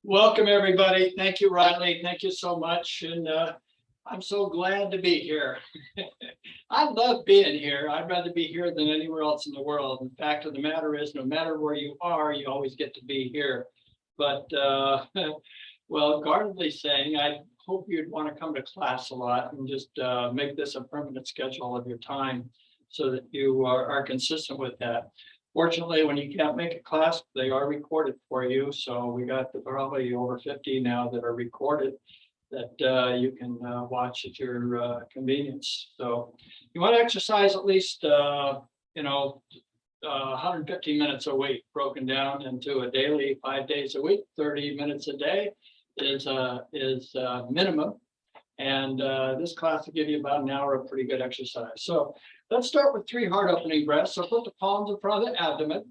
Welcome, everybody. Thank you, Riley. Thank you so much. And I'm so glad to be here. I love being here. I'd rather be here than anywhere else in the world. The fact of the matter is, no matter where you are, you always get to be here. But, well, guardedly saying, I hope you'd want to come to class a lot and just make this a permanent schedule of your time so that you are consistent with that. Fortunately, when you can't make a class, they are recorded for you. So we got probably over 50 now that are recorded that you can watch at your convenience. So you want to exercise at least, 150 minutes a week, broken down into a daily 5 days a week, 30 minutes a day is minimum. And this class will give you about an hour of pretty good exercise. So let's start with 3 heart opening breaths. So put the palms in front of the abdomen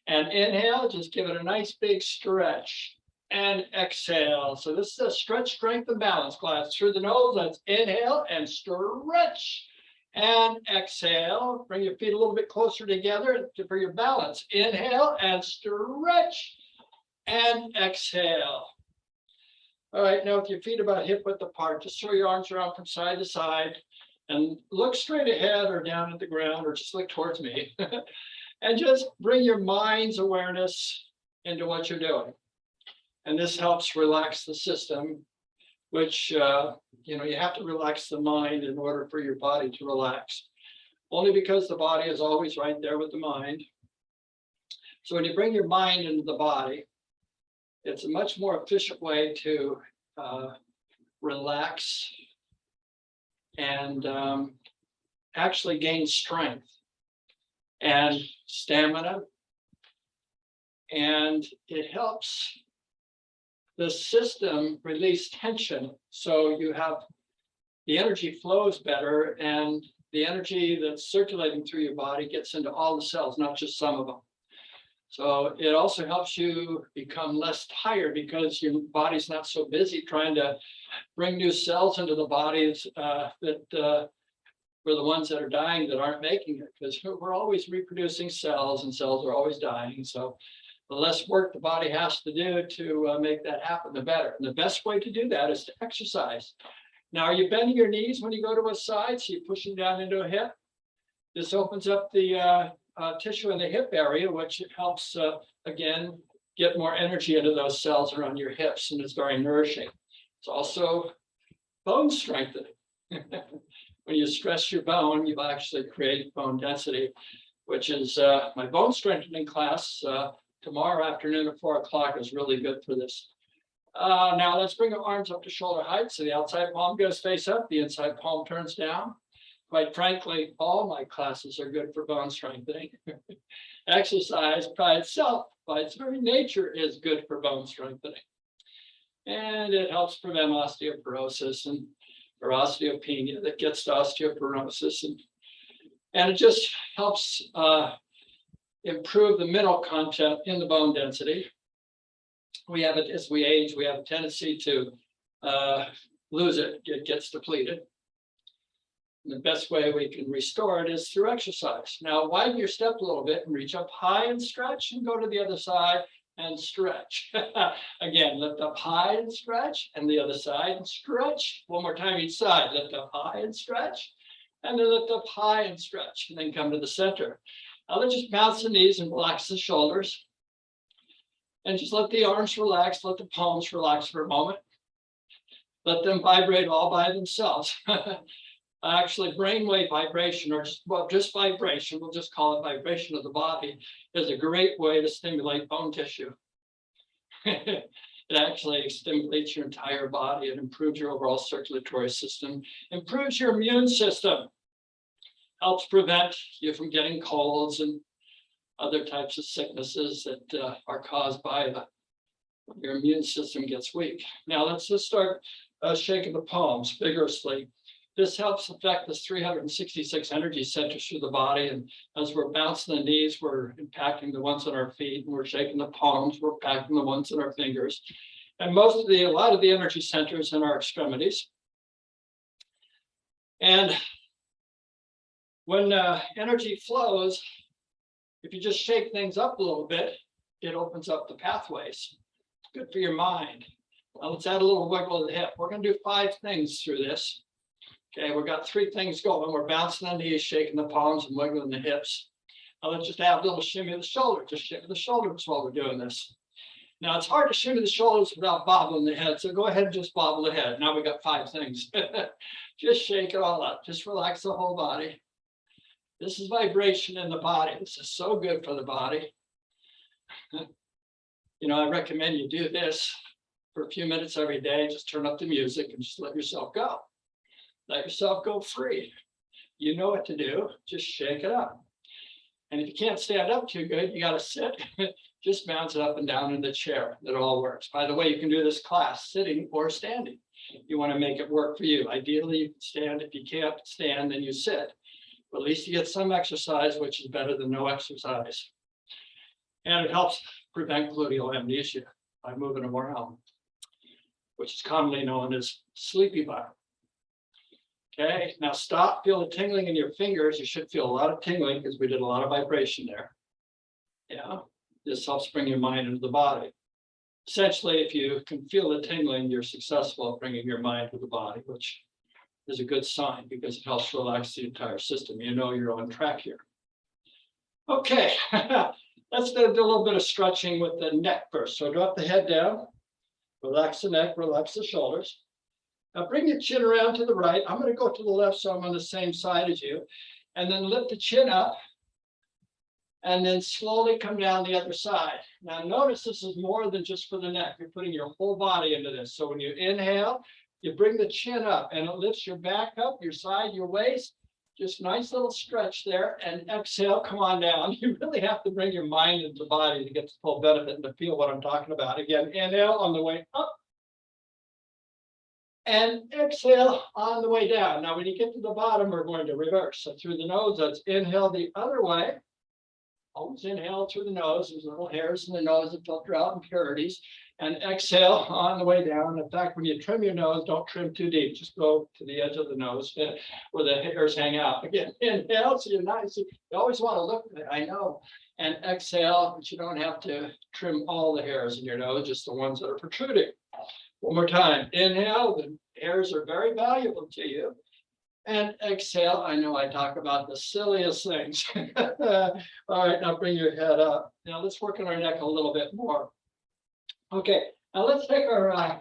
and inhale, just give it a nice big stretch and exhale. So this is a stretch, strength, and balance class. Through the nose, let's inhale and stretch and exhale. Bring your feet a little bit closer together for your balance. Inhale and stretch and exhale. All right, now with your feet about hip width apart, just throw your arms around from side to side and look straight ahead or down at the ground or just look towards me. And just bring your mind's awareness into what you're doing. And this helps relax the system, which, you have to relax the mind in order for your body to relax. Only because the body is always right there with the mind. So when you bring your mind into the body, it's a much more efficient way to relax and actually gain strength and stamina. And it helps the system release tension. So you have the energy flows better and the energy that's circulating through your body gets into all the cells, not just some of them. So it also helps you become less tired because your body's not so busy trying to bring new cells into the bodies that were the ones that are dying that aren't making it, because we're always reproducing cells and cells are always dying. So the less work the body has to do to make that happen, the better. And the best way to do that is to exercise. Now, are you bending your knees when you go to a side? So you're pushing down into a hip. This opens up the tissue in the hip area, which helps, again, get more energy into those cells around your hips, and it's very nourishing. It's also bone strengthening. When you stress your bone, you actually create bone density, which is my bone strengthening class tomorrow afternoon at 4 o'clock is really good for this. Now let's bring our arms up to shoulder height. So the outside palm goes face up, the inside palm turns down. Quite frankly, all my classes are good for bone strengthening. Exercise by itself, by its very nature, is good for bone strengthening. And it helps prevent osteoporosis or osteopenia that gets to osteoporosis. And it just helps improve the mineral content in the bone density. We have it as we age, we have a tendency to lose it. It gets depleted. And the best way we can restore it is through exercise. Now, widen your step a little bit and reach up high and stretch and go to the other side and stretch. Again, lift up high and stretch and the other side and stretch. One more time each side. Lift up high and stretch and then lift up high and stretch and then come to the center. Now, let's just bounce the knees and relax the shoulders. And just let the arms relax, let the palms relax for a moment. Let them vibrate all by themselves. Actually, brainwave vibration, or just vibration, we'll just call it vibration of the body, is a great way to stimulate bone tissue. It actually stimulates your entire body. It improves your overall circulatory system, improves your immune system, helps prevent you from getting colds and other types of sicknesses that are caused by your immune system gets weak. Now let's just start shaking the palms vigorously. This helps affect the 366 energy centers through the body. And as we're bouncing the knees, we're impacting the ones on our feet, and we're shaking the palms, we're impacting the ones on our fingers. And a lot of the energy centers in our extremities. And when energy flows, if you just shake things up a little bit, it opens up the pathways. Good for your mind. Now let's add a little wiggle of the hip. We're going to do 5 things through this. Okay, we've got 3 things going. We're bouncing the knees, shaking the palms, and wiggling the hips. Now let's just add a little shimmy of the shoulder. Just shimmy the shoulders while we're doing this. Now it's hard to shimmy the shoulders without bobbling the head. So go ahead and just bobble the head. Now we got 5 things. Just shake it all up. Just relax the whole body. This is vibration in the body. This is so good for the body. You know, I recommend you do this for a few minutes every day. Just turn up the music and just let yourself go. Let yourself go free. You know what to do. Just shake it up. And if you can't stand up too good, you got to sit. Just bounce it up and down in the chair. That all works. By the way, you can do this class sitting or standing. You want to make it work for you. Ideally, you can stand. If you can't stand, then you sit. But at least you get some exercise, which is better than no exercise. And it helps prevent gluteal amnesia by moving them around, which is commonly known as sleepy body. Okay, now stop, feel the tingling in your fingers. You should feel a lot of tingling because we did a lot of vibration there. Yeah, this helps bring your mind into the body. Essentially, if you can feel the tingling, you're successful at bringing your mind to the body, which is a good sign because it helps relax the entire system. You know you're on track here. Okay, let's do a little bit of stretching with the neck first. So drop the head down, relax the neck, relax the shoulders. Now bring your chin around to the right. I'm going to go to the left, so I'm on the same side as you. And then lift the chin up. And then slowly come down the other side. Now notice this is more than just for the neck. You're putting your whole body into this. So when you inhale, you bring the chin up and it lifts your back up, your side, your waist. Just nice little stretch there. And exhale, come on down. You really have to bring your mind into the body to get the full benefit and to feel what I'm talking about. Again, inhale on the way up. And exhale on the way down. Now, when you get to the bottom, we're going to reverse. So through the nose, let's inhale the other way. Always inhale through the nose. There's little hairs in the nose that filter out impurities. And exhale on the way down. In fact, when you trim your nose, don't trim too deep. Just go to the edge of the nose where the hairs hang out. Again, inhale, so you're nice. You always want to look at it, I know. And exhale, but you don't have to trim all the hairs in your nose, just the ones that are protruding. One more time. Inhale, the hairs are very valuable to you. And exhale. I know I talk about the silliest things. All right, now bring your head up. Now let's work on our neck a little bit more. Okay, now let's take our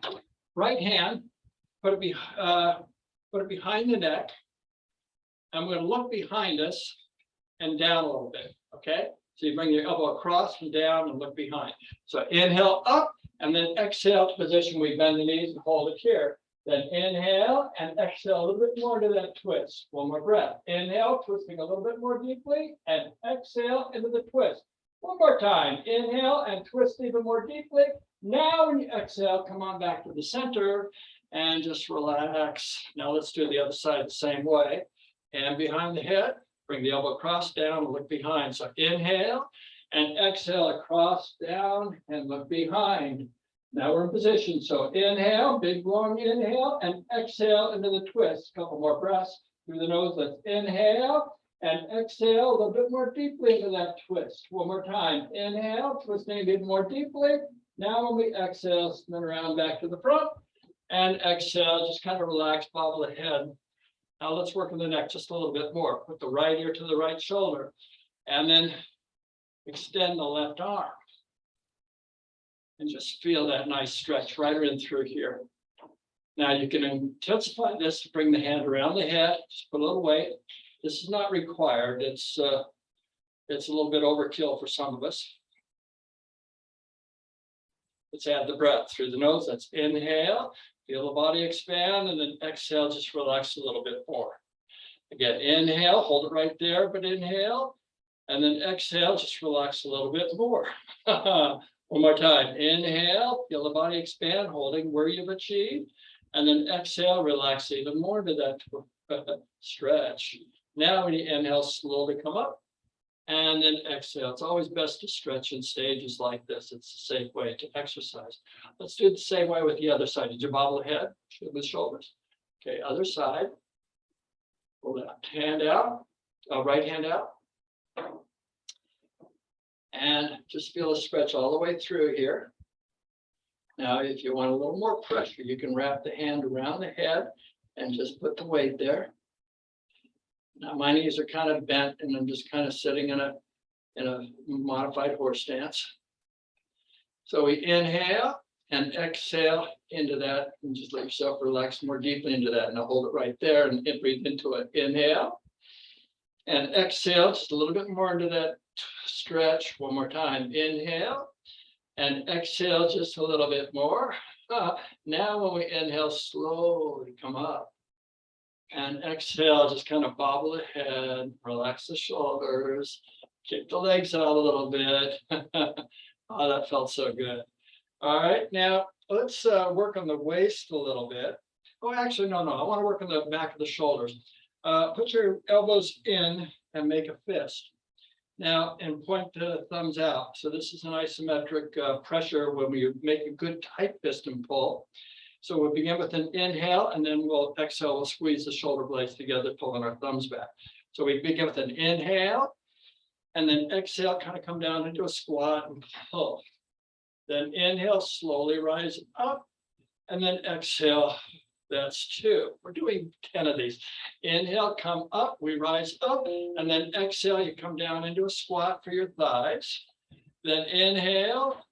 right hand, put it behind the neck. I'm going to look behind us and down a little bit. Okay, so you bring your elbow across and down and look behind. So inhale up and then exhale to position. We bend the knees and hold it here. Then inhale and exhale a little bit more to that twist. One more breath. Inhale, twisting a little bit more deeply, and exhale into the twist. One more time. Inhale and twist even more deeply. Now when you exhale, come on back to the center and just relax. Now let's do the other side the same way. And behind the head, bring the elbow across, down, and look behind. So inhale and exhale across, down, and look behind. Now we're in position. So inhale, big long inhale, and exhale into the twist. A couple more breaths through the nose. Let's inhale and exhale a little bit more deeply into that twist. One more time. Inhale, twisting a bit more deeply. Now when we exhale, spin around back to the front and exhale. Just kind of relax, bobble the head. Now let's work on the neck just a little bit more. Put the right ear to the right shoulder and then extend the left arm. And just feel that nice stretch right in through here. Now you can intensify this to bring the hand around the head, just put a little weight. This is not required. It's a little bit overkill for some of us. Let's add the breath through the nose. Let's inhale, feel the body expand, and then exhale, just relax a little bit more. Again, inhale, hold it right there, but inhale, and then exhale, just relax a little bit more. One more time. Inhale, feel the body expand, holding where you've achieved. And then exhale, relax even more to that stretch. Now when you inhale, slowly come up. And then exhale. It's always best to stretch in stages like this. It's a safe way to exercise. Let's do it the same way with the other side. Did you bobble the head with shoulders? Okay, other side. Pull that hand out, right hand out. And just feel a stretch all the way through here. Now, if you want a little more pressure, you can wrap the hand around the head and just put the weight there. Now, my knees are kind of bent and I'm just kind of sitting in a modified horse stance. So we inhale and exhale into that and just let yourself relax more deeply into that. Now hold it right there and breathe into it. Inhale and exhale just a little bit more into that stretch. One more time. Inhale and exhale just a little bit more. Now when we inhale, slowly come up. And exhale, just kind of bobble the head, relax the shoulders, kick the legs out a little bit. Oh, that felt so good. All right, now let's work on the waist a little bit. Oh, actually, no, I want to work on the back of the shoulders. Put your elbows in and make a fist. Now, and point the thumbs out. So this is an isometric pressure when we make a good tight fist and pull. So we'll begin with an inhale, and then we'll exhale, we'll squeeze the shoulder blades together, pulling our thumbs back. So we begin with an inhale, and then exhale, kind of come down into a squat and pull. Then inhale, slowly rise up, and then exhale, that's 2. We're doing 10 of these. Inhale, come up, we rise up, and then exhale, you come down into a squat for your thighs. Then inhale,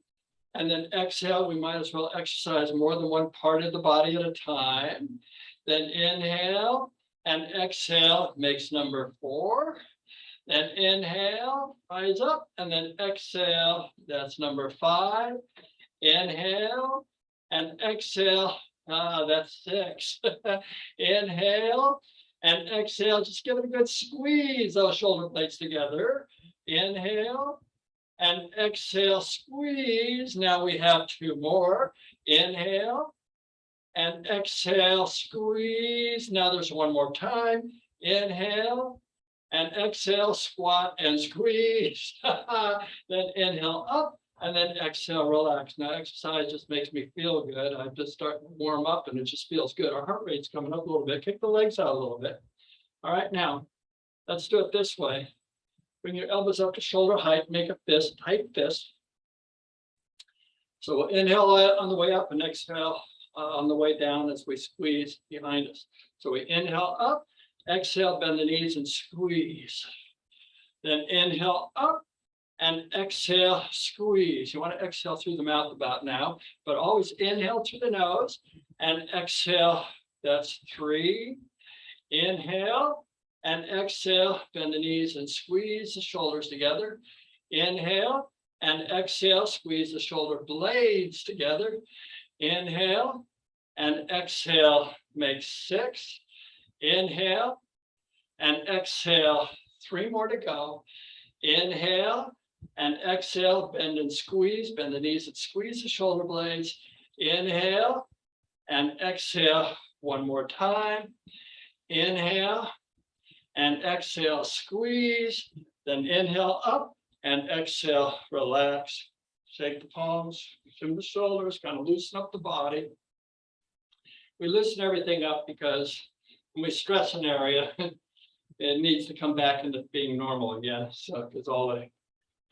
and then exhale, we might as well exercise more than one part of the body at a time. Then inhale and exhale makes number 4. Then inhale, rise up, and then exhale, that's number 5. Inhale and exhale, that's 6. Inhale and exhale, just give it a good squeeze, those shoulder blades together. Inhale and exhale, squeeze. Now we have 2 more. Inhale and exhale, squeeze. Now there's one more time. Inhale and exhale, squat and squeeze. Then inhale up and then exhale, relax. Now exercise just makes me feel good. I'm just starting to warm up and it just feels good. Our heart rate's coming up a little bit. Kick the legs out a little bit. All right, now let's do it this way. Bring your elbows up to shoulder height, make a fist, tight fist. So we'll inhale on the way up and exhale on the way down as we squeeze behind us. So we inhale up, exhale, bend the knees and squeeze. Then inhale up and exhale, squeeze. You want to exhale through the mouth about now, but always inhale through the nose and exhale, that's 3. Inhale. And exhale, bend the knees and squeeze the shoulders together. Inhale and exhale, squeeze the shoulder blades together. Inhale and exhale, make 6. Inhale and exhale, 3 more to go. Inhale and exhale, bend and squeeze, bend the knees and squeeze the shoulder blades. Inhale and exhale, 1 more time. Inhale and exhale, squeeze, then inhale up and exhale, relax. Shake the palms, shim the shoulders, kind of loosen up the body. We loosen everything up because when we stress an area, it needs to come back into being normal again. So because all the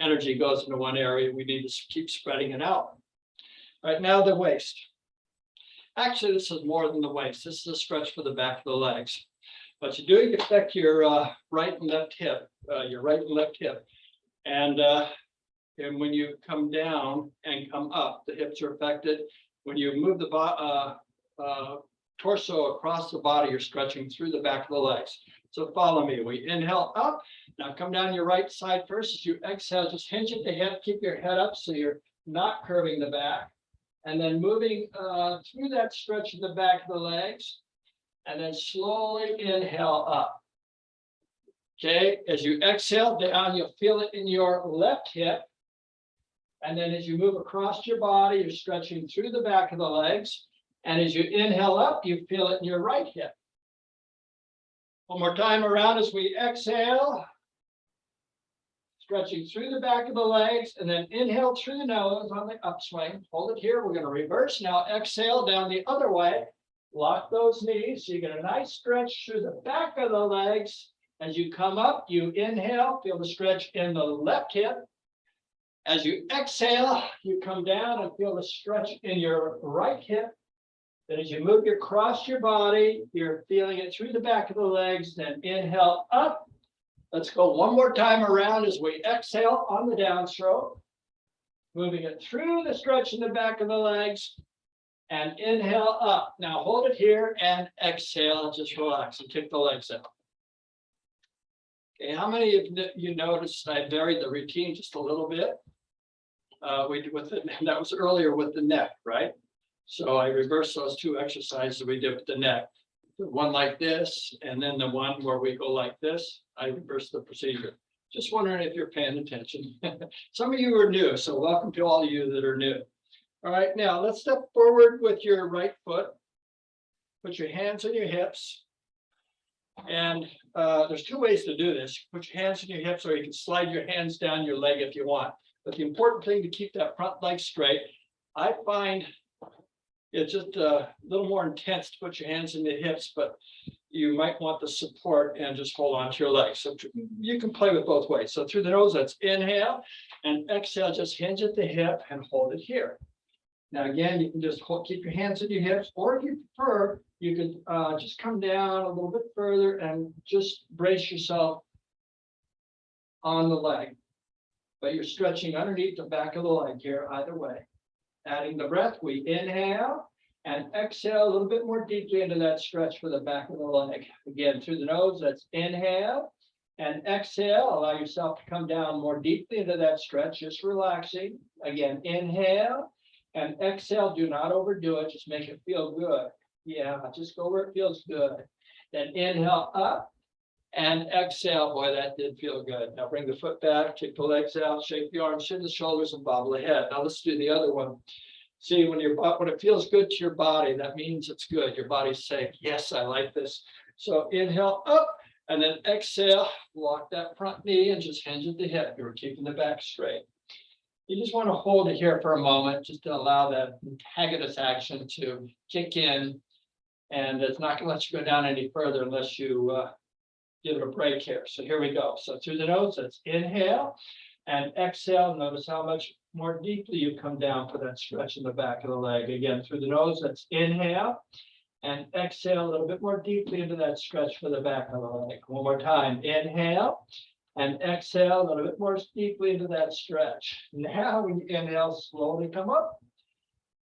energy goes into one area, we need to keep spreading it out. All right, now the waist. Actually, this is more than the waist. This is a stretch for the back of the legs. But you do affect your right and left hip, And when you come down and come up, the hips are affected. When you move the torso across the body, you're stretching through the back of the legs. So follow me. We inhale up. Now come down your right side first. As you exhale, just hinge at the hip. Keep your head up so you're not curving the back. And then moving through that stretch of the back of the legs. And then slowly inhale up. Okay, as you exhale down, you'll feel it in your left hip. And then as you move across your body, you're stretching through the back of the legs. And as you inhale up, you feel it in your right hip. One more time around as we exhale. Stretching through the back of the legs, and then inhale through the nose on the upswing. Hold it here. We're going to reverse. Now exhale down the other way. Lock those knees so you get a nice stretch through the back of the legs. As you come up, you inhale, feel the stretch in the left hip. As you exhale, you come down and feel the stretch in your right hip. Then as you move across your body, you're feeling it through the back of the legs. Then inhale up. Let's go one more time around as we exhale on the downstroke. Moving it through the stretch in the back of the legs. And inhale up. Now hold it here and exhale. Just relax and kick the legs out. Okay, how many of you noticed I varied the routine just a little bit? We did with it, that was earlier with the neck, right? So I reversed those two exercises we did with the neck. The one like this, and then the one where we go like this. I reversed the procedure. Just wondering if you're paying attention. Some of you are new, so welcome to all of you that are new. All right, now let's step forward with your right foot. Put your hands on your hips. And there's two ways to do this. Put your hands on your hips, or you can slide your hands down your leg if you want. But the important thing to keep that front leg straight, I find it's just a little more intense to put your hands in the hips, but you might want the support and just hold on to your legs. So you can play with both ways. So through the nose, that's inhale, and exhale, just hinge at the hip and hold it here. Now, again, you can just keep your hands in your hips, or if you prefer, you could just come down a little bit further and just brace yourself on the leg. But you're stretching underneath the back of the leg here, either way. Adding the breath, we inhale and exhale a little bit more deeply into that stretch for the back of the leg. Again, through the nose, that's inhale and exhale. Allow yourself to come down more deeply into that stretch, just relaxing. Again, inhale and exhale. Do not overdo it. Just make it feel good. Yeah, just go where it feels good. Then inhale up. And exhale. Boy, that did feel good. Now bring the foot back, kick the legs out, shake the arms, shin the shoulders, and bobble the head. Now let's do the other one. See, when it feels good to your body, that means it's good. Your body's saying, yes, I like this. So inhale up, and then exhale, lock that front knee and just hinge at the hip. You're keeping the back straight. You just want to hold it here for a moment, just to allow that antagonist action to kick in. And it's not going to let you go down any further unless you give it a break here. So here we go. So through the nose, that's inhale and exhale. Notice how much more deeply you come down for that stretch in the back of the leg. Again, through the nose, that's inhale and exhale a little bit more deeply into that stretch for the back of the leg. One more time. Inhale and exhale a little bit more deeply into that stretch. Now when you inhale, slowly come up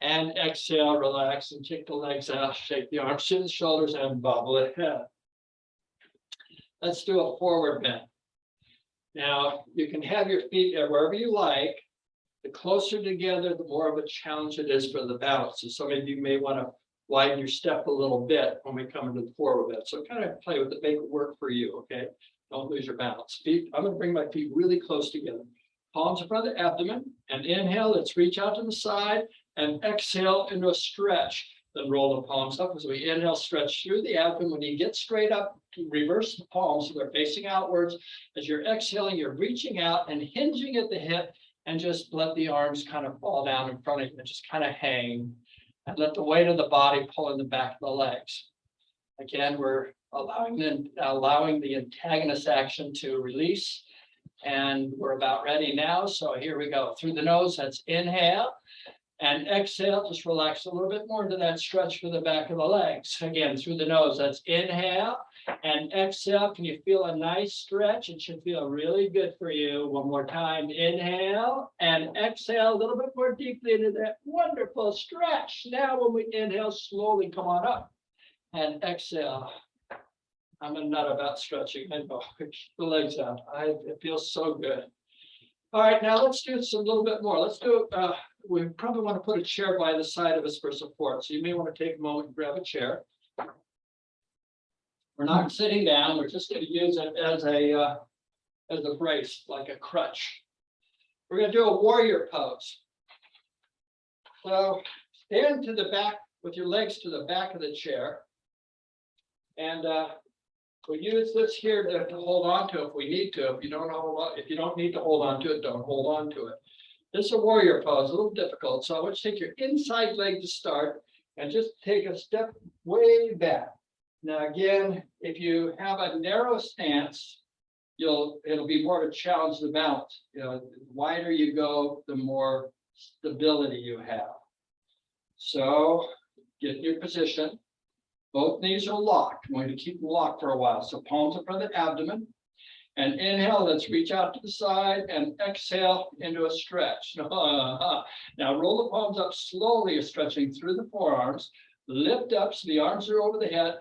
and exhale, relax and kick the legs out, shake the arms, shin the shoulders, and bobble it head. Let's do a forward bend. Now, you can have your feet wherever you like. The closer together, the more of a challenge it is for the balance. So some of you may want to widen your step a little bit when we come into the forward bend. So kind of play with it, make it work for you, okay? Don't lose your balance. Feet, I'm going to bring my feet really close together. Palms in front of the abdomen, and inhale, let's reach out to the side, and exhale into a stretch. Then roll the palms up as we inhale, stretch through the abdomen. When you get straight up, reverse the palms so they're facing outwards. As you're exhaling, you're reaching out and hinging at the hip, and just let the arms kind of fall down in front of you and just kind of hang. And let the weight of the body pull in the back of the legs. Again, we're allowing the antagonist action to release. And we're about ready now. So here we go. Through the nose, that's inhale. And exhale, just relax a little bit more into that stretch for the back of the legs. Again, through the nose, that's inhale and exhale. Can you feel a nice stretch? It should feel really good for you. One more time, inhale and exhale a little bit more deeply into that wonderful stretch. Now, when we inhale, slowly come on up and exhale. I'm a nut about stretching. I know, keep the legs out. It feels so good. All right, now let's do this a little bit more. Let's do we probably want to put a chair by the side of us for support. So you may want to take a moment and grab a chair. We're not sitting down. We're just going to use it as a brace, like a crutch. We're going to do a warrior pose. So stand to the back with your legs to the back of the chair. And we use this here to hold on to if we need to. If you don't need to hold on to it, don't hold on to it. This is a warrior pose, a little difficult. So I want you to take your inside leg to start and just take a step way back. Now, again, if you have a narrow stance, it'll be more of a challenge to balance. The wider you go, the more stability you have. So get in your position. Both knees are locked. I'm going to keep them locked for a while. So palms in front of the abdomen. And inhale, let's reach out to the side and exhale into a stretch. Now roll the palms up slowly, stretching through the forearms. Lift up so the arms are over the head.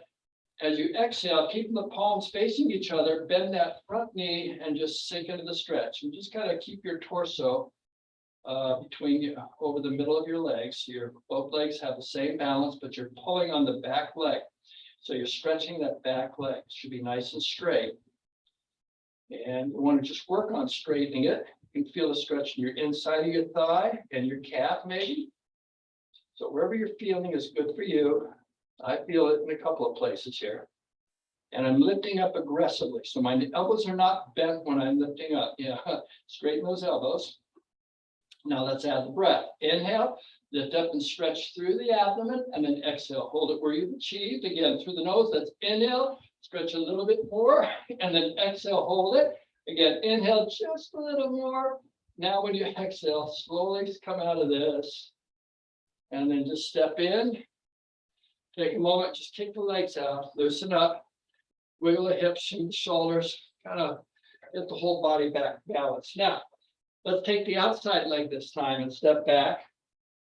As you exhale, keeping the palms facing each other, bend that front knee and just sink into the stretch. And just kind of keep your torso over the middle of your legs. So both legs have the same balance, but you're pulling on the back leg. So you're stretching that back leg. It should be nice and straight. And you want to just work on straightening it. You can feel the stretch in your inside of your thigh and your calf maybe. So wherever you're feeling is good for you. I feel it in a couple of places here. And I'm lifting up aggressively. So my elbows are not bent when I'm lifting up. Yeah, straighten those elbows. Now let's add the breath. Inhale, lift up and stretch through the abdomen, and then exhale. Hold it where you've achieved. Again, through the nose, that's inhale. Stretch a little bit more, and then exhale, hold it. Again, inhale just a little more. Now when you exhale, slowly come out of this. And then just step in. Take a moment, just kick the legs out, loosen up, wiggle the hips and the shoulders, kind of get the whole body back balanced. Now, let's take the outside leg this time and step back.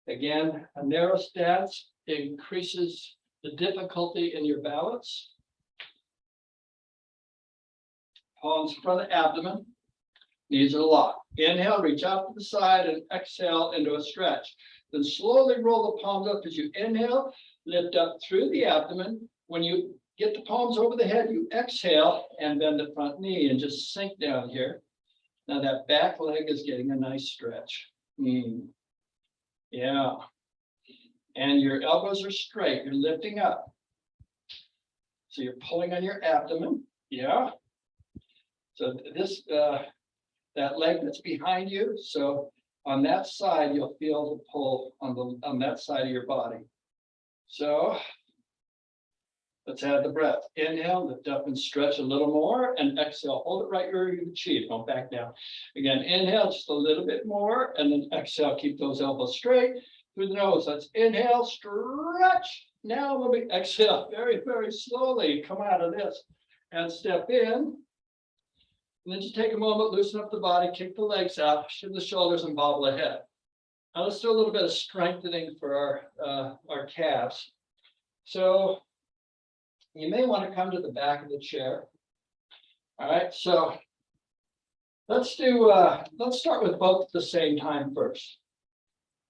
Again, a narrow stance increases the difficulty in your balance. Palms in front of the abdomen, knees are locked. Inhale, reach out to the side and exhale into a stretch. Then slowly roll the palms up as you inhale, lift up through the abdomen. When you get the palms over the head, you exhale and bend the front knee and just sink down here. Now that back leg is getting a nice stretch. Yeah. And your elbows are straight, you're lifting up. So you're pulling on your abdomen, yeah. So that leg that's behind you, so on that side, you'll feel the pull on that side of your body. So let's add the breath. Inhale, lift up and stretch a little more, and exhale, hold it right where you've achieved. Don't back down. Again, inhale just a little bit more, and then exhale, keep those elbows straight through the nose. Let's inhale, stretch. Now when we exhale, very, very slowly, come out of this and step in. And then just take a moment, loosen up the body, kick the legs out, shift the shoulders, and bobble the head. Now let's do a little bit of strengthening for our calves. So you may want to come to the back of the chair. All right, so let's start with both at the same time first.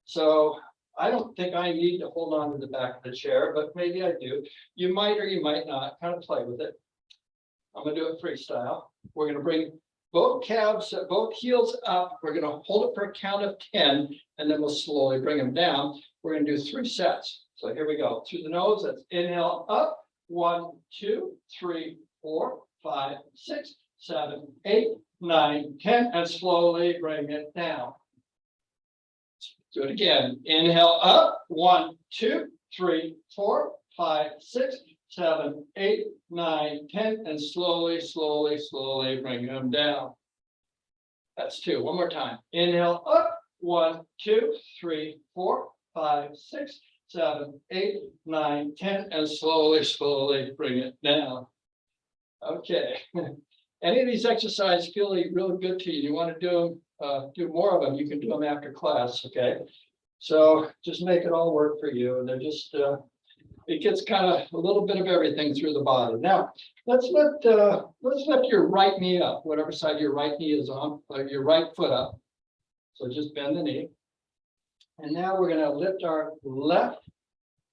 So I don't think I need to hold on to the back of the chair, but maybe I do. You might or you might not. Kind of play with it. I'm going to do it freestyle. We're going to bring both calves, both heels up. We're going to hold it for a count of 10, and then we'll slowly bring them down. We're going to do 3 sets. So here we go. Through the nose, let's inhale up. 1, 2, 3, 4, 5, 6, 7, 8, 9, 10, and slowly bring it down. Do it again. Inhale up. 1, 2, 3, 4, 5, 6, 7, 8, 9, 10, and slowly, slowly, slowly bring them down. That's 2. One more time. Inhale up. 1, 2, 3, 4, 5, 6, 7, 8, 9, 10, and slowly, slowly bring it down. Okay. Any of these exercises feel really good to you? You want to do more of them? You can do them after class. Okay. So just make it all work for you. And they're just it gets kind of a little bit of everything through the body. Now let's lift your right knee up, whatever side your right knee is on, your right foot up. So just bend the knee. And now we're going to lift our left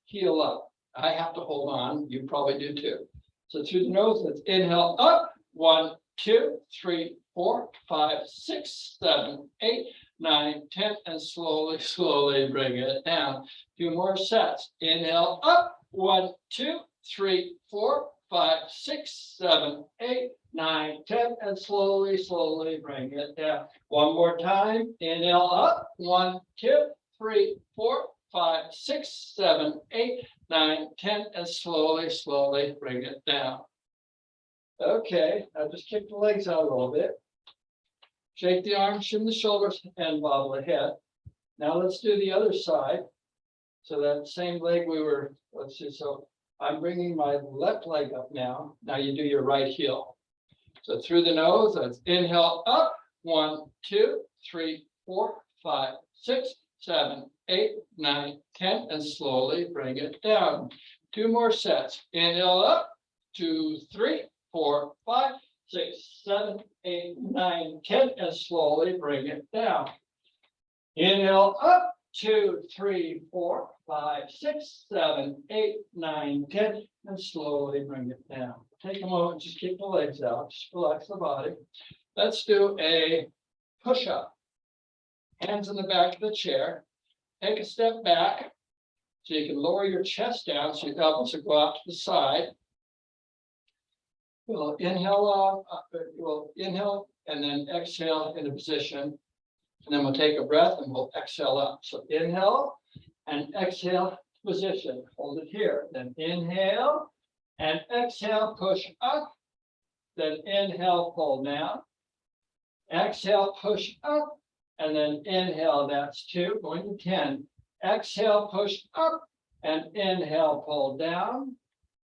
heel up. I have to hold on. You probably do too. So through the nose, let's inhale up. 1, 2, 3, 4, 5, 6, 7, 8, 9, 10, and slowly, slowly bring it down. 2 more sets. Inhale up. 1, 2, 3, 4, 5, 6, 7, 8, 9, 10, and slowly, slowly bring it down. One more time. Inhale up. 1, 2, 3, 4, 5, 6, 7, 8, 9, 10, and slowly, slowly bring it down. Okay, I'll just kick the legs out a little bit. Shake the arms, shim the shoulders, and wobble the head. Now let's do the other side. So that same leg we were, let's see, so I'm bringing my left leg up now. Now you do your right heel. So through the nose, let's inhale up. 1, 2, 3, 4, 5, 6, 7, 8, 9, 10, and slowly bring it down. 2 more sets. Inhale up. 2, 3, 4, 5, 6, 7, 8, 9, 10, and slowly bring it down. Inhale up. 2, 3, 4, 5, 6, 7, 8, 9, 10, and slowly bring it down. Take a moment, just keep the legs out, just relax the body. Let's do a push-up. Hands in the back of the chair. Take a step back so you can lower your chest down so your elbows will go out to the side. We'll inhale, we'll inhale and then exhale in a position. And then we'll take a breath and we'll exhale up. So inhale and exhale position. Hold it here. Then inhale and exhale, push up. Then inhale, pull down. Exhale, push up. And then inhale, that's 2, going to 10. Exhale, push up. And inhale, pull down.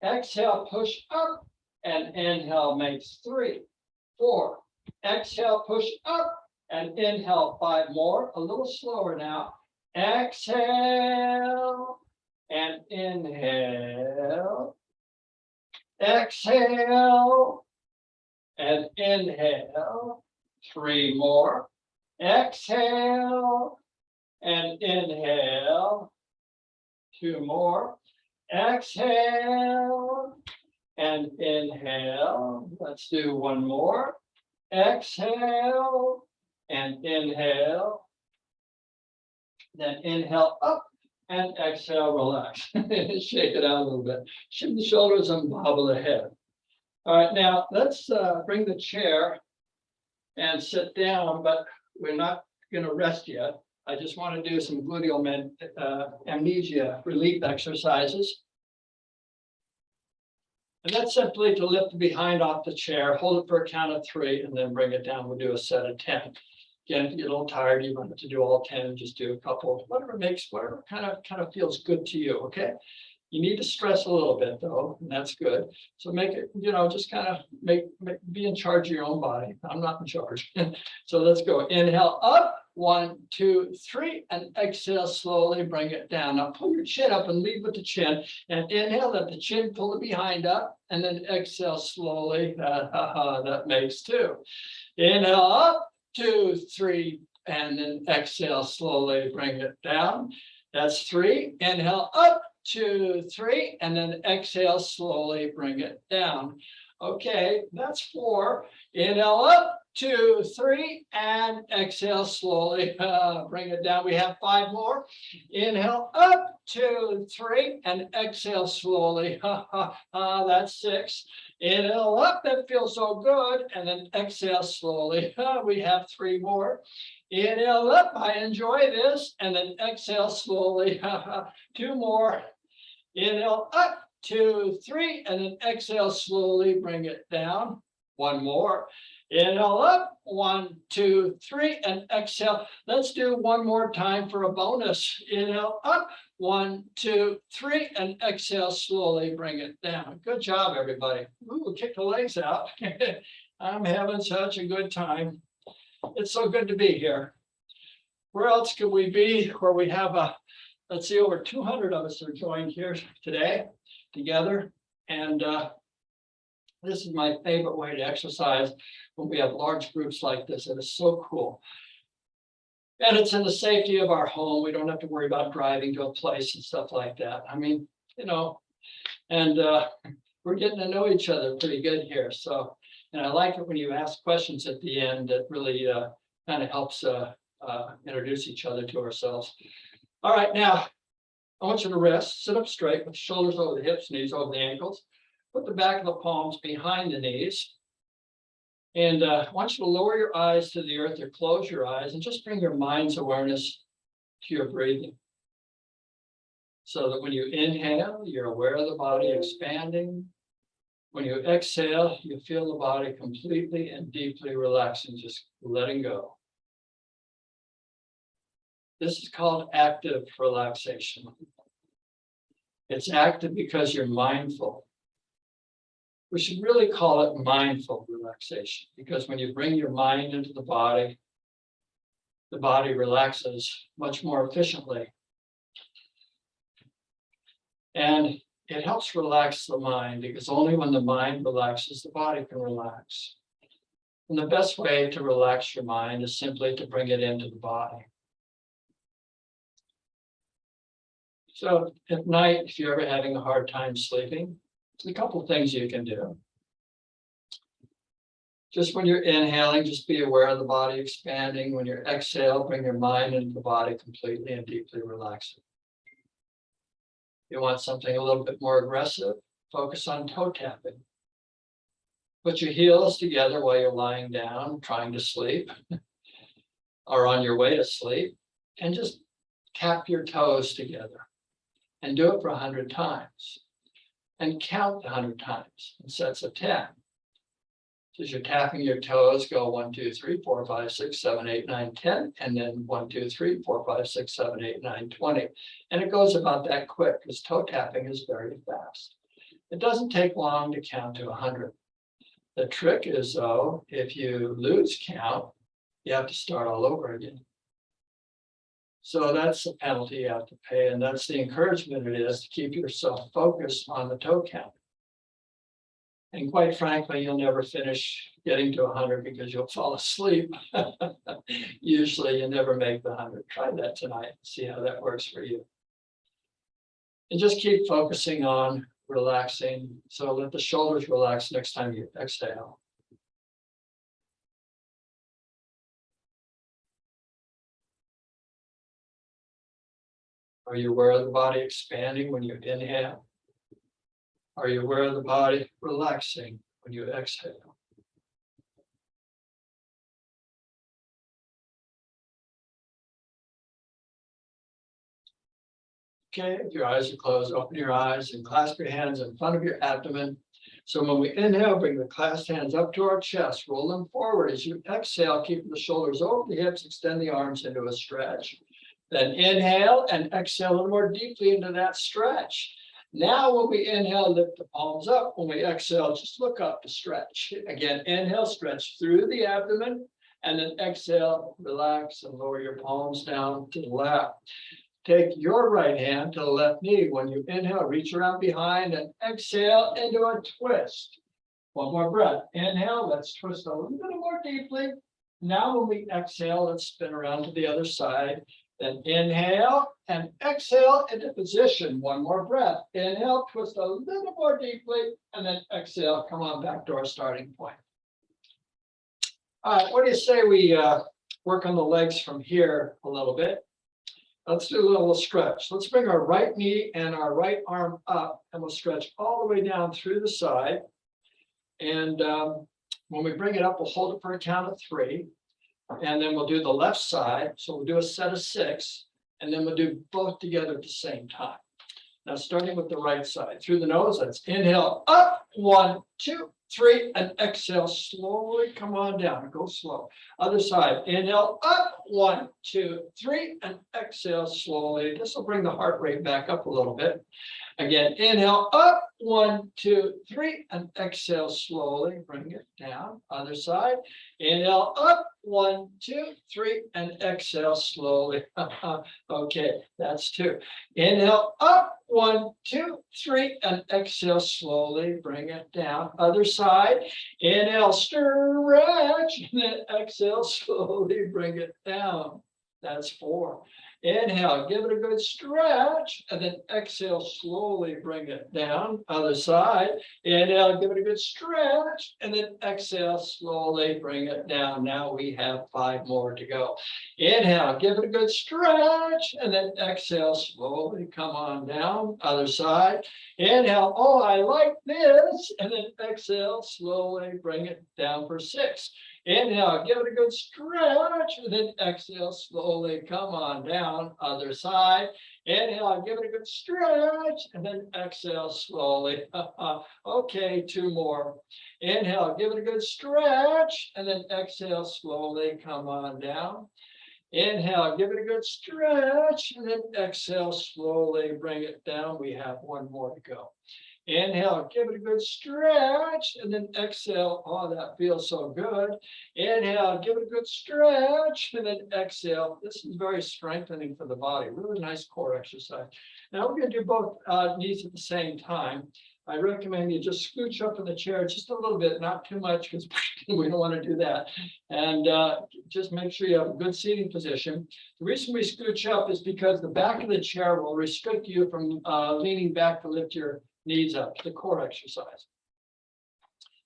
Exhale, push up. And inhale makes 3, 4. Exhale, push up. And inhale, 5 more, a little slower now. Exhale and inhale. Exhale and inhale. 3 more. Exhale and inhale. 2 more. Exhale and inhale. Let's do 1 more. Exhale. And inhale, then inhale up and exhale, relax. Shake it out a little bit. Shim the shoulders and wobble the head. All right, now let's bring the chair and sit down, but we're not going to rest yet. I just want to do some gluteal amnesia relief exercises. And that's simply to lift the behind off the chair, hold it for a count of 3, and then bring it down. We'll do a set of 10. Again, if you get a little tired, you don't have to do all 10, just do a couple, whatever kind of feels good to you, okay? You need to stress a little bit though, and that's good. So make it, just kind of be in charge of your own body. I'm not in charge. So let's go. Inhale up, 1, 2, 3, and exhale slowly, bring it down. Now pull your chin up and lead with the chin. And inhale, let the chin pull the behind up, and then exhale slowly. That makes 2. Inhale up, 2, 3, and then exhale slowly, bring it down. That's 3. Inhale up, 2, 3, and then exhale slowly, bring it down. Okay, that's 4. Inhale up, 2, 3, and exhale slowly, bring it down. We have 5 more. Inhale up, 2, 3, and exhale slowly. That's 6. Inhale up, that feels so good, and then exhale slowly. We have 3 more. Inhale up, I enjoy this, and then exhale slowly. 2 more. Inhale up, 2, 3, and then exhale slowly, bring it down. 1 more. Inhale up, 1, 2, 3, and exhale. Let's do 1 more time for a bonus. Inhale up, 1, 2, 3, and exhale slowly, bring it down. Good job, everybody. Ooh, kick the legs out. I'm having such a good time. It's so good to be here. Where else could we be where we have let's see, over 200 of us are joined here today together. And this is my favorite way to exercise when we have large groups like this. It is so cool. And it's in the safety of our home. We don't have to worry about driving to a place and stuff like that. I mean, and we're getting to know each other pretty good here. So, and I like it when you ask questions at the end that really kind of helps introduce each other to ourselves. All right, now I want you to rest, sit up straight with the shoulders over the hips, knees over the ankles. Put the back of the palms behind the knees. And I want you to lower your eyes to the earth or close your eyes and just bring your mind's awareness to your breathing. So that when you inhale, you're aware of the body expanding. When you exhale, you feel the body completely and deeply relaxing, just letting go. This is called active relaxation. It's active because you're mindful. We should really call it mindful relaxation, because when you bring your mind into the body relaxes much more efficiently. And it helps relax the mind, because only when the mind relaxes, the body can relax. And the best way to relax your mind is simply to bring it into the body. So at night, if you're ever having a hard time sleeping, a couple of things you can do. Just when you're inhaling, just be aware of the body expanding. When you exhale, bring your mind into the body completely and deeply relaxing. You want something a little bit more aggressive, focus on toe tapping. Put your heels together while you're lying down, trying to sleep, or on your way to sleep, and just tap your toes together. And do it for 100 times. And count 100 times in sets of 10. So as you're tapping your toes, go 1, 2, 3, 4, 5, 6, 7, 8, 9, 10, and then 1, 2, 3, 4, 5, 6, 7, 8, 9, 20. And it goes about that quick, because toe tapping is very fast. It doesn't take long to count to 100. The trick is, though, if you lose count, you have to start all over again. So that's the penalty you have to pay, and that's the encouragement it is to keep yourself focused on the toe count. And quite frankly, you'll never finish getting to 100 because you'll fall asleep. Usually you never make the 100. Try that tonight, see how that works for you. And just keep focusing on relaxing. So let the shoulders relax next time you exhale. Are you aware of the body expanding when you inhale? Are you aware of the body relaxing when you exhale? Okay, if your eyes are closed, open your eyes and clasp your hands in front of your abdomen. So when we inhale, bring the clasped hands up to our chest, roll them forward. As you exhale, keep the shoulders over the hips, extend the arms into a stretch. Then inhale and exhale a little more deeply into that stretch. Now, when we inhale, lift the palms up. When we exhale, just look up to stretch. Again, inhale, stretch through the abdomen, and then exhale, relax and lower your palms down to the left. Take your right hand to the left knee. When you inhale, reach around behind and exhale into a twist. One more breath. Inhale, let's twist a little bit more deeply. Now, when we exhale, let's spin around to the other side. Then inhale and exhale into position. One more breath. Inhale, twist a little more deeply, and then exhale, come on back to our starting point. All right, what do you say we work on the legs from here a little bit? Let's do a little stretch. Let's bring our right knee and our right arm up, and we'll stretch all the way down through the side. And when we bring it up, we'll hold it for a count of 3. And then we'll do the left side. So we'll do a set of 6, and then we'll do both together at the same time. Now, starting with the right side, through the nose, let's inhale up, 1, 2, 3, and exhale slowly. Come on down, go slow. Other side, inhale up, 1, 2, 3, and exhale slowly. This will bring the heart rate back up a little bit. Again, inhale up, 1, 2, 3, and exhale slowly. Bring it down. Other side. Inhale up, 1, 2, 3, and exhale slowly. Okay, that's 2. Inhale up, 1, 2, 3, and exhale slowly. Bring it down. Other side. Inhale, stretch, and then exhale slowly. Bring it down. That's 4. Inhale, give it a good stretch, and then exhale, slowly bring it down. Other side. Inhale, give it a good stretch, and then exhale, slowly bring it down. Now we have 5 more to go. Inhale, give it a good stretch, and then exhale, slowly come on down. Other side. Inhale, oh, I like this, and then exhale, slowly bring it down for 6. Inhale, give it a good stretch, and then exhale, slowly come on down. Other side. Inhale, give it a good stretch, and then exhale slowly. Okay, 2 more. Inhale, give it a good stretch, and then exhale slowly. Come on down. Inhale, give it a good stretch, and then exhale slowly. Bring it down. We have 1 more to go. Inhale, give it a good stretch, and then exhale. Oh, that feels so good. Inhale, give it a good stretch, and then exhale. This is very strengthening for the body. Really nice core exercise. Now we're going to do both knees at the same time. I recommend you just scooch up in the chair just a little bit, not too much, because we don't want to do that. And just make sure you have a good seating position. The reason we scooch up is because the back of the chair will restrict you from leaning back to lift your knees up, the core exercise.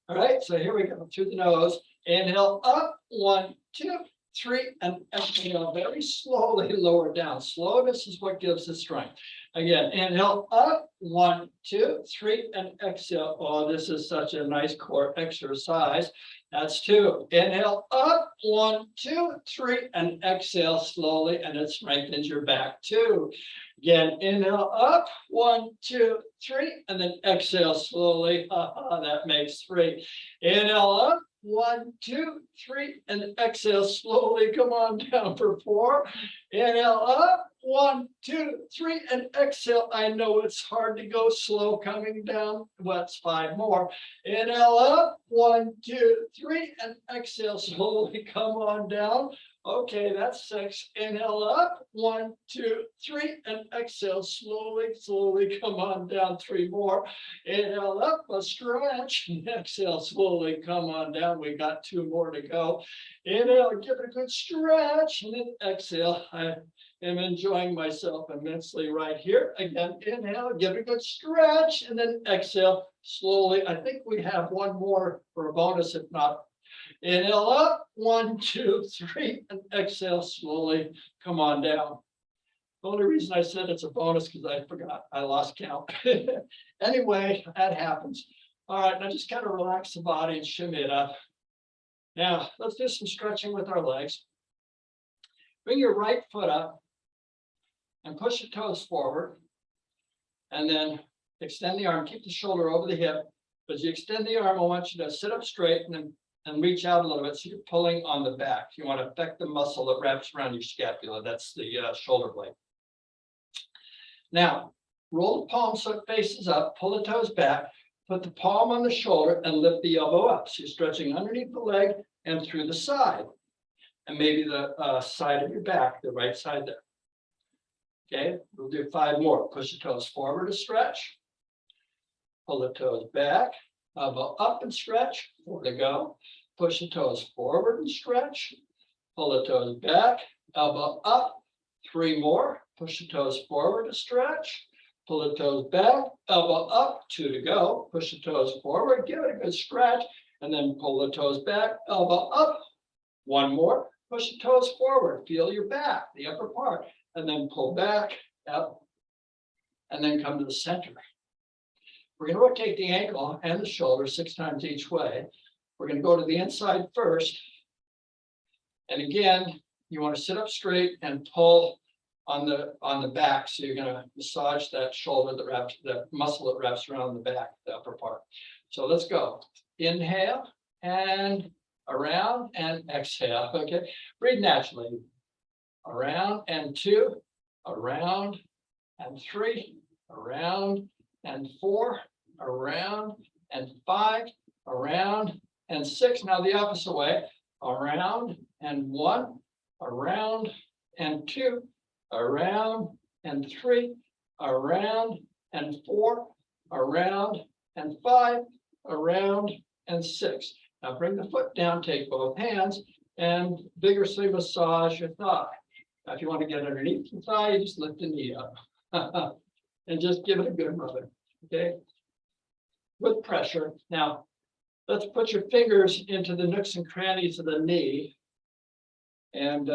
All right, so here we go, through the nose. Inhale up, 1, 2, 3, and exhale very slowly, lower down. Slowness is what gives the strength. Again, inhale up, 1, 2, 3, and exhale. Oh, this is such a nice core exercise. That's 2. Inhale up, 1, 2, 3, and exhale slowly, and it strengthens your back 2. Again, inhale up, 1, 2, 3, and then exhale slowly. That makes 3. Inhale up, 1, 2, 3, and exhale slowly. Come on down for 4. Inhale up, 1, 2, 3, and exhale. I know it's hard to go slow coming down. What's 5 more? Inhale up, 1, 2, 3, and exhale slowly. Come on down. Okay, that's 6. Inhale up, 1, 2, 3, and exhale slowly, slowly. Come on down. 3 more. Inhale up, a stretch. Exhale slowly. Come on down. We got 2 more to go. Inhale, give it a good stretch, and then exhale. I am enjoying myself immensely right here. Again, inhale, give it a good stretch, and then exhale slowly. I think we have 1 more for a bonus, if not. Inhale up, 1, 2, 3, and exhale slowly. Come on down. The only reason I said it's a bonus because I forgot. I lost count. Anyway, that happens. All right, now just kind of relax the body and shimmy it up. Now, let's do some stretching with our legs. Bring your right foot up and push the toes forward. And then extend the arm. Keep the shoulder over the hip. As you extend the arm, I want you to sit up straight and reach out a little bit so you're pulling on the back. You want to affect the muscle that wraps around your scapula. That's the shoulder blade. Now, roll the palm so it faces up, pull the toes back, put the palm on the shoulder and lift the elbow up. So you're stretching underneath the leg and through the side. And maybe the side of your back, the right side there. Okay, we'll do 5 more. Push the toes forward to stretch. Pull the toes back, elbow up and stretch. 4 to go. Push the toes forward and stretch. Pull the toes back, elbow up. 3 more. Push the toes forward to stretch. Pull the toes back, elbow up. 2 to go. Push the toes forward, give it a good stretch, and then pull the toes back, elbow up. 1 more. Push the toes forward. Feel your back, the upper part, and then pull back, up, and then come to the center. We're going to rotate the ankle and the shoulder 6 times each way. We're going to go to the inside first. And again, you want to sit up straight and pull on the back. So you're going to massage that shoulder that wraps, that muscle that wraps around the back, the upper part. So let's go. Inhale and around and exhale. Okay. Breathe naturally. Around and 2, around and 3, around and 4, around and 5, around and 6. Now the opposite way. Around and 1, around and 2, around and 3, around and 4, around and 5, around and 6. Now bring the foot down, take both hands, and vigorously massage your thigh. Now, if you want to get underneath the thigh, you just lift the knee up and just give it a good mother. Okay, with pressure. Now, let's put your fingers into the nooks and crannies of the knee. And,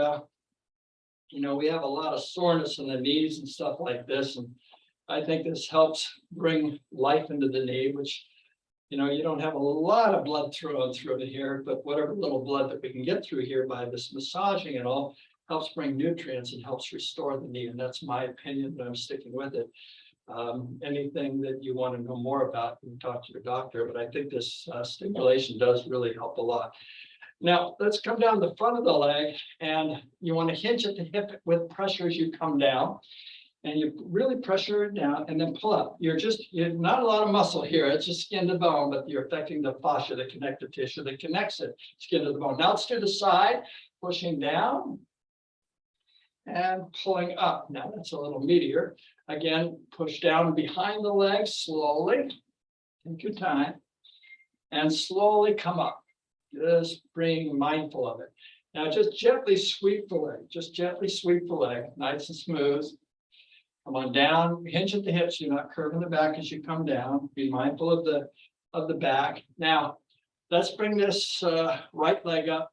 you know, we have a lot of soreness in the knees and stuff like this. And I think this helps bring life into the knee, which, you know, you don't have a lot of blood through to here, but whatever little blood that we can get through here by this massaging and all helps bring nutrients and helps restore the knee. And that's my opinion, but I'm sticking with it. Anything that you want to know more about, you can talk to your doctor, but I think this stimulation does really help a lot. Now, let's come down the front of the leg, and you want to hinge at the hip with pressure as you come down. And you really pressure it down and then pull up. You're not a lot of muscle here. It's just skin to bone, but you're affecting the fascia, the connective tissue that connects it, skin to the bone. Now let's do the side, pushing down and pulling up. Now that's a little meatier. Again, push down behind the leg slowly. Take your time and slowly come up. Just being mindful of it. Now just gently sweep the leg. Just gently sweep the leg, nice and smooth. Come on down, hinge at the hips. You're not curving the back as you come down. Be mindful of the back. Now, let's bring this right leg up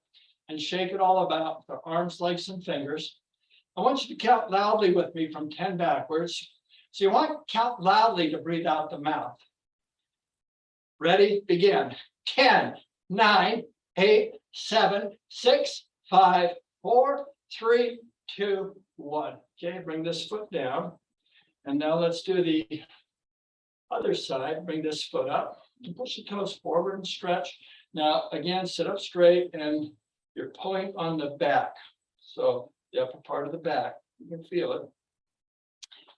and shake it all about, the arms, legs, and fingers. I want you to count loudly with me from 10 backwards. So you want to count loudly to breathe out the mouth. Ready? Begin. 10, 9, 8, 7, 6, 5, 4, 3, 2, 1. Okay, bring this foot down. And now let's do the other side. Bring this foot up and push the toes forward and stretch. Now, again, sit up straight and you're pulling on the back. So the upper part of the back, you can feel it.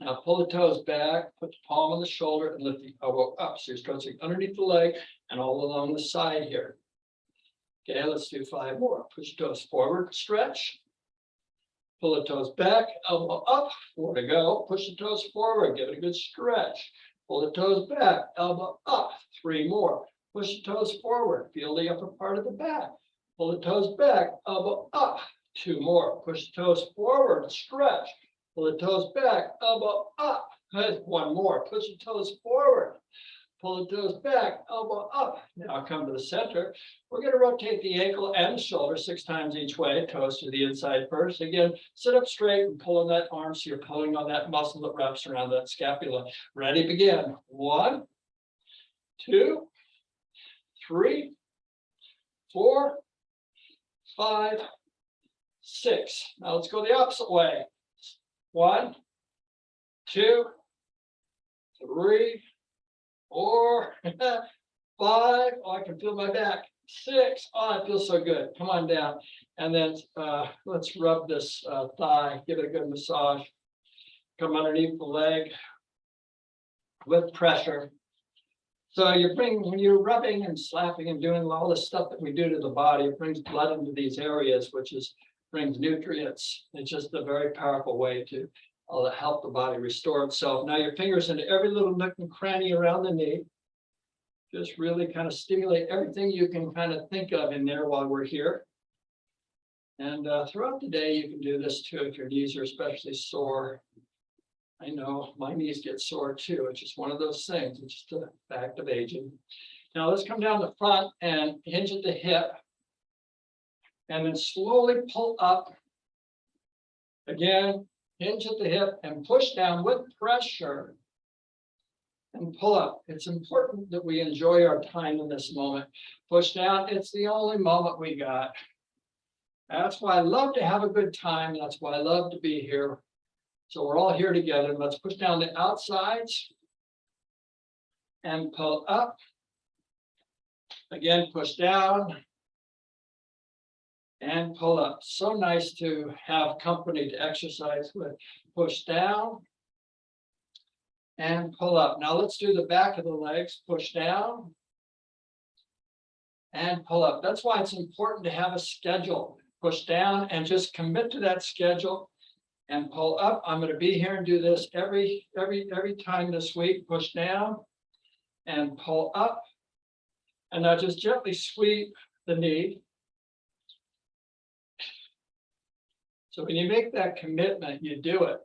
Now pull the toes back, put the palm on the shoulder and lift the elbow up. So you're stretching underneath the leg and all along the side here. Okay, let's do 5 more. Push the toes forward, stretch. Pull the toes back, elbow up, 4 to go. Push the toes forward, give it a good stretch. Pull the toes back, elbow up, 3 more. Push the toes forward, feel the upper part of the back. Pull the toes back, elbow up, 2 more. Push the toes forward, stretch. Pull the toes back, elbow up, 1 more. Push the toes forward. Pull the toes back, elbow up. Now come to the center. We're going to rotate the ankle and the shoulder 6 times each way, toes to the inside first. Again, sit up straight and pull on that arm so you're pulling on that muscle that wraps around that scapula. Ready, begin. 1, 2, 3, 4, 5, 6. Now let's go the opposite way. 1, 2, 3, 4, 5. Oh, I can feel my back. 6. Oh, it feels so good. Come on down. And then let's rub this thigh. Give it a good massage. Come underneath the leg with pressure. So when you're rubbing and slapping and doing all the stuff that we do to the body, it brings blood into these areas, which brings nutrients. It's just a very powerful way to help the body restore itself. Now your fingers into every little nook and cranny around the knee. Just really kind of stimulate everything you can kind of think of in there while we're here. And throughout the day, you can do this too if your knees are especially sore. I know my knees get sore too. It's just one of those things. It's just a fact of aging. Now let's come down the front and hinge at the hip. And then slowly pull up. Again, hinge at the hip and push down with pressure and pull up. It's important that we enjoy our time in this moment. Push down. It's the only moment we got. That's why I love to have a good time. That's why I love to be here. So we're all here together. Let's push down the outsides and pull up. Again, push down and pull up. So nice to have company to exercise with. Push down and pull up. Now let's do the back of the legs. Push down and pull up. That's why it's important to have a schedule. Push down and just commit to that schedule and pull up. I'm going to be here and do this every time this week. Push down and pull up. And now just gently sweep the knee. So when you make that commitment, you do it.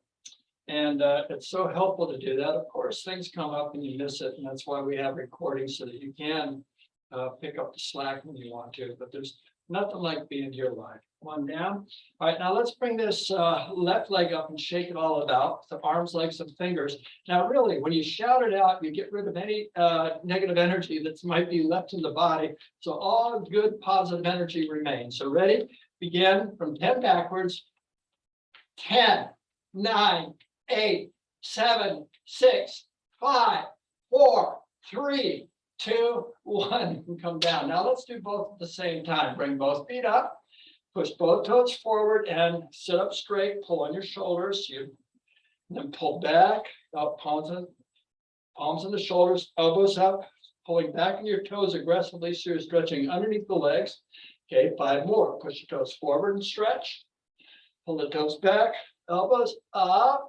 And it's so helpful to do that. Of course, things come up and you miss it. And that's why we have recordings so that you can pick up the slack when you want to. But there's nothing like being here live. One down. All right, now let's bring this left leg up and shake it all about. The arms, legs, and fingers. Now, really, when you shout it out, you get rid of any negative energy that might be left in the body. So all good positive energy remains. So ready? Begin from 10 backwards. 10, 9, 8, 7, 6, 5, 4, 3, 2, 1, and come down. Now let's do both at the same time. Bring both feet up, push both toes forward and sit up straight, pull on your shoulders. Then pull back, up, palms on the shoulders, elbows up, pulling back in your toes aggressively so you're stretching underneath the legs. Okay, 5 more. Push your toes forward and stretch. Pull the toes back, elbows up.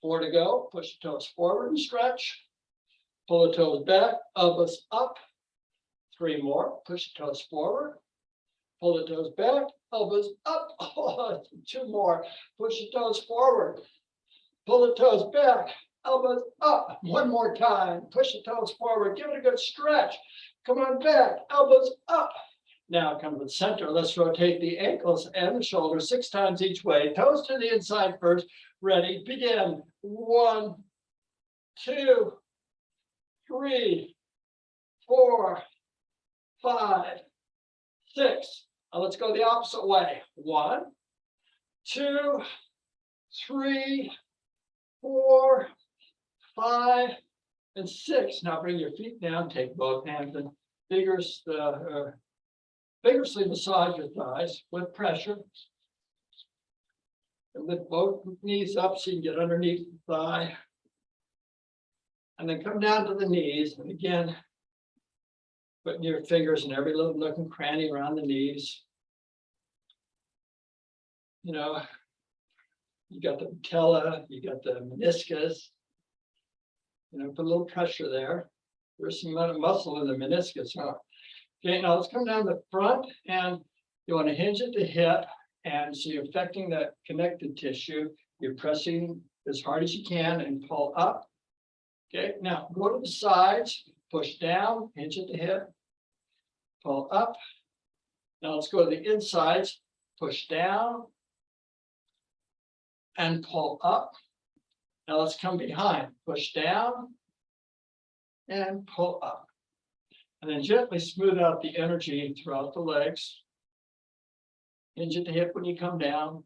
4 to go. Push the toes forward and stretch. Pull the toes back, elbows up. 3 more. Push the toes forward. Pull the toes back, elbows up. Oh, 2 more. Push the toes forward. Pull the toes back, elbows up. 1 more time. Push the toes forward. Give it a good stretch. Come on back, elbows up. Now come to the center. Let's rotate the ankles and the shoulders 6 times each way. Toes to the inside first. Ready, begin. 1, 2, 3, 4, 5, 6. Now let's go the opposite way. 1, 2, 3, 4, 5, and 6. Now bring your feet down. Take both hands and vigorously massage your thighs with pressure. And lift both knees up so you can get underneath the thigh. And then come down to the knees. And again, putting your fingers in every little nook and cranny around the knees. You know, you got the patella, you got the meniscus. You know, put a little pressure there. There's some amount of muscle in the meniscus, huh? Okay, now let's come down the front and you want to hinge at the hip. And so you're affecting that connective tissue. You're pressing as hard as you can and pull up. Okay, now go to the sides, push down, hinge at the hip, pull up. Now let's go to the insides, push down and pull up. Now let's come behind, push down and pull up. And then gently smooth out the energy throughout the legs. Hinge at the hip when you come down.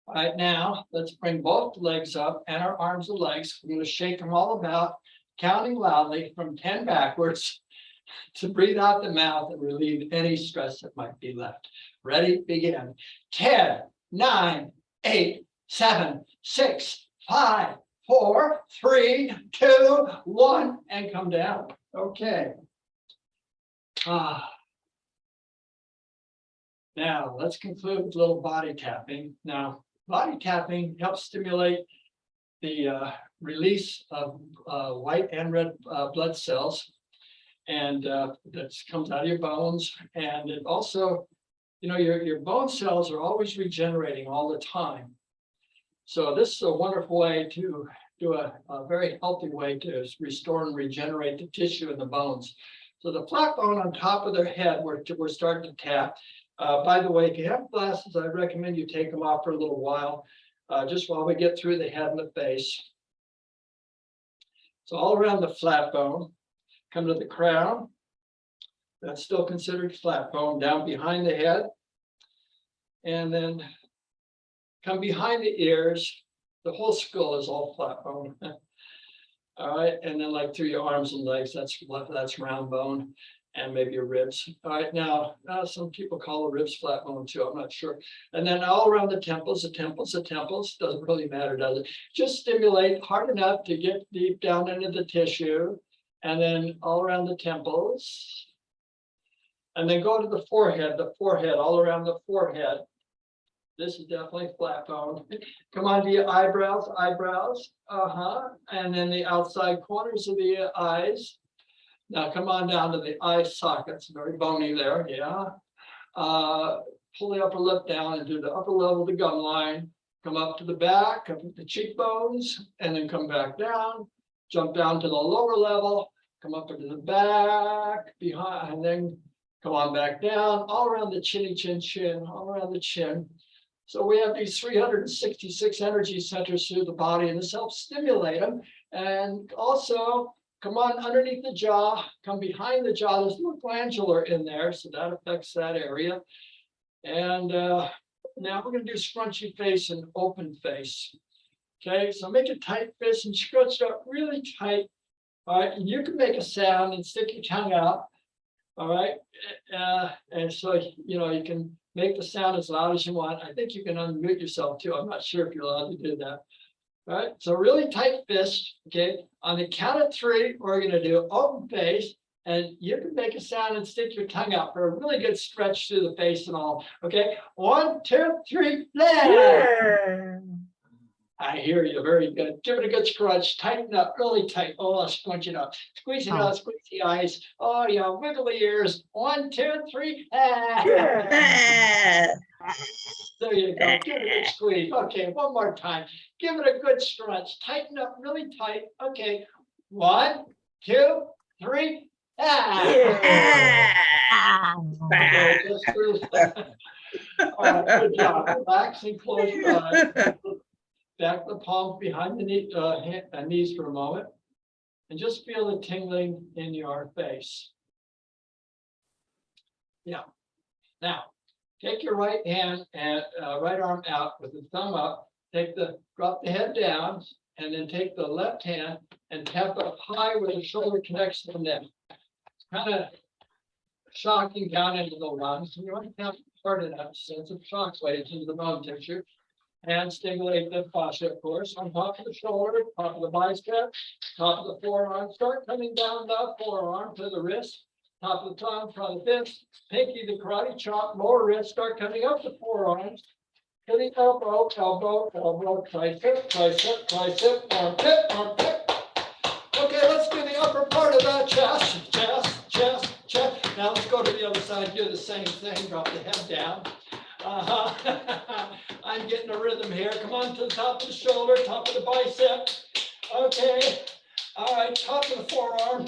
All right, now let's bring both legs up and our arms and legs. We're going to shake them all about, counting loudly from 10 backwards to breathe out the mouth and relieve any stress that might be left. Ready? Begin. 10, 9, 8, 7, 6, 5, 4, 3, 2, 1, and come down. Okay. Now, let's conclude with a little body tapping. Now, body tapping helps stimulate the release of white and red blood cells, and that comes out of your bones. And it also, you know, your bone cells are always regenerating all the time. So this is a wonderful way to do a very healthy way to restore and regenerate the tissue in the bones. So the flat bone on top of their head, we're starting to tap. By the way, if you have glasses, I recommend you take them off for a little while, just while we get through the head and the face. So all around the flat bone, come to the crown. That's still considered flat bone, down behind the head. And then come behind the ears. The whole skull is all flat bone. All right, and then like through your arms and legs, that's round bone. And maybe your ribs. All right, now some people call the ribs flat bone too, I'm not sure. And then all around the temples, doesn't really matter, does it? Just stimulate hard enough to get deep down into the tissue, and then all around the temples. And then go to the forehead, all around the forehead. This is definitely flat bone. Come on to your eyebrows, and then the outside corners of the eyes. Now come on down to the eye sockets, very bony there, yeah. Pull the upper lip down and do the upper level of the gum line. Come up to the back, up to the cheekbones, and then come back down. Jump down to the lower level, come up into the back, behind, and then come on back down, all around the chinny chin, all around the chin. So we have these 366 energy centers through the body, and this helps stimulate them. And also, come on underneath the jaw, come behind the jaw. There's a little glandular in there, so that affects that area. And Now we're going to do scrunchy face and open face. Okay, so make a tight fist and scrunch it up really tight. All right, and you can make a sound and stick your tongue out. All right, and so you know you can make the sound as loud as you want. I think you can unmute yourself too. I'm not sure if you're allowed to do that. All right, so really tight fist. Okay, on the count of 3, we're going to do open face, and you can make a sound and stick your tongue out for a really good stretch through the face and all. Okay, 1, 2, 3, play. I hear you. Very good. Give it a good scrunch. Tighten up, really tight. Oh, scrunch it up. Squeeze it out. Squeeze the eyes. Oh, yeah. Wiggle the ears. 1, 2, 3. There you go. Give it a good squeeze. Okay, one more time. Give it a good scrunch. Tighten up really tight. Okay. 1, 2, 3. Okay, just through. All right, good job. Relax and close your eyes. Back the palms behind the knees for a moment, and just feel the tingling in your face. Yeah. Now, take your right hand and right arm out with the thumb up. Drop the head down, and then take the left hand and tap up high where the shoulder connects to the neck. It's kind of shocking down into the lungs. And you want to tap hard enough, sense of shock waves into the bone tissue. And stimulate the fascia, of course, on top of the shoulder, top of the bicep, top of the forearm. Start coming down the forearm to the wrist, top of the thumb, front of the fist, pinky, the karate chop, lower wrist. Start coming up the forearms to the elbow, elbow, elbow, tricep, tricep, tricep, armpit, armpit. Okay, let's do the upper part of that chest, chest, chest, chest. Now let's go to the other side. Do the same thing. Drop the head down. I'm getting a rhythm here. Come on to the top of the shoulder, top of the bicep. Okay. All right, top of the forearm.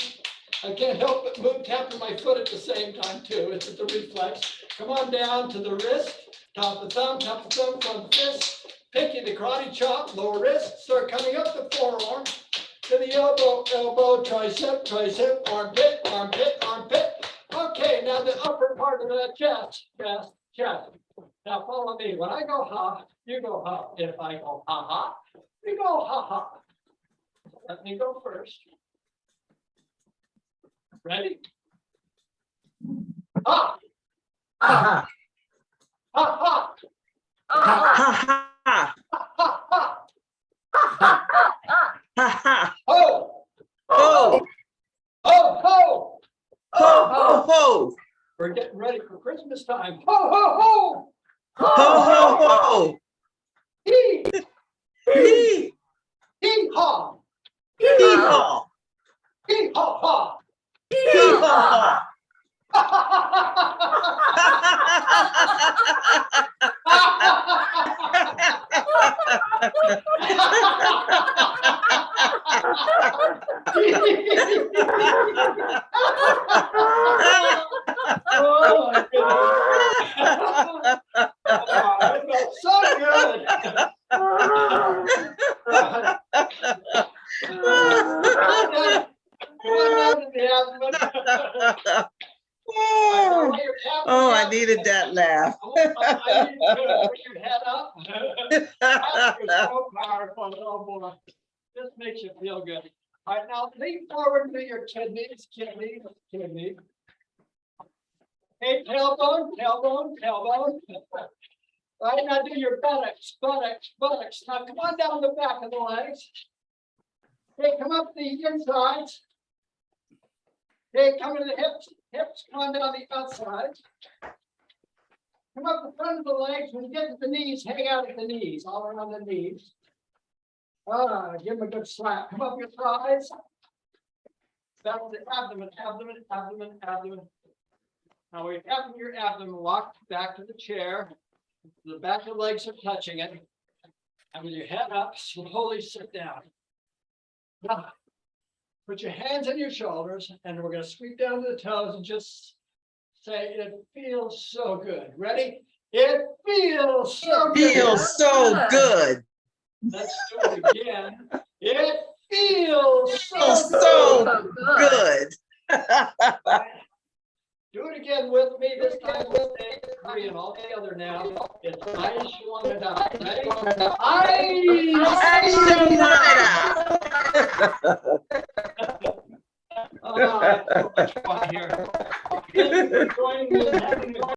I can't help but move, tapping my foot at the same time too. It's a reflex. Come on down to the wrist, top of the thumb, front fist, pinky, the karate chop, lower wrist. Start coming up the forearm to the elbow, elbow, tricep, tricep, armpit, armpit, armpit. Okay, now the upper part of the chest, chest, chest. Now follow me. When I go ha, you go ha. If I go ha ha, you go ha ha. Let me go first. Ready? Ha! Ha! Ha ha! Ha ha! Ha ha! Ho! Ho! Ho ho! Ho ho ho! We're getting ready for Christmas time. Ho ho ho! Ho ho ho! Hee! Hee! Hee haw! Hee haw! Hee haw haw! Hee haw! Oh my goodness. Oh, it felt so good. Come on down to the abdomen. Oh, I needed that laugh. I need you to put your head up. That's so powerful. Oh boy. This makes you feel good. All right, now lean forward to your kidneys, kidney, kidney. Hey, tailbone, tailbone, tailbone. All right, now do your buttocks, buttocks, buttocks. Now come on down the back of the legs. Okay, come up the insides. Okay, come to the hips, hips, come on down the outside. Come up the front of the legs. When you get to the knees, hang out at the knees, all around the knees. Give them a good slap. Come up your thighs. Back to the abdomen, abdomen, abdomen, abdomen. Now we have your abdomen locked back to the chair. The back of the legs are touching it. And with your head up, slowly sit down. Now, put your hands on your shoulders, and we're going to sweep down to the toes and just say, it feels so good. Ready? It feels so good. Feels so good. Let's do it again. It feels So good. Do it again with me. This time we'll stay Korean all together now. It's I want it up. Ready? Oh, I have so much fun here. Thank you for joining me and having a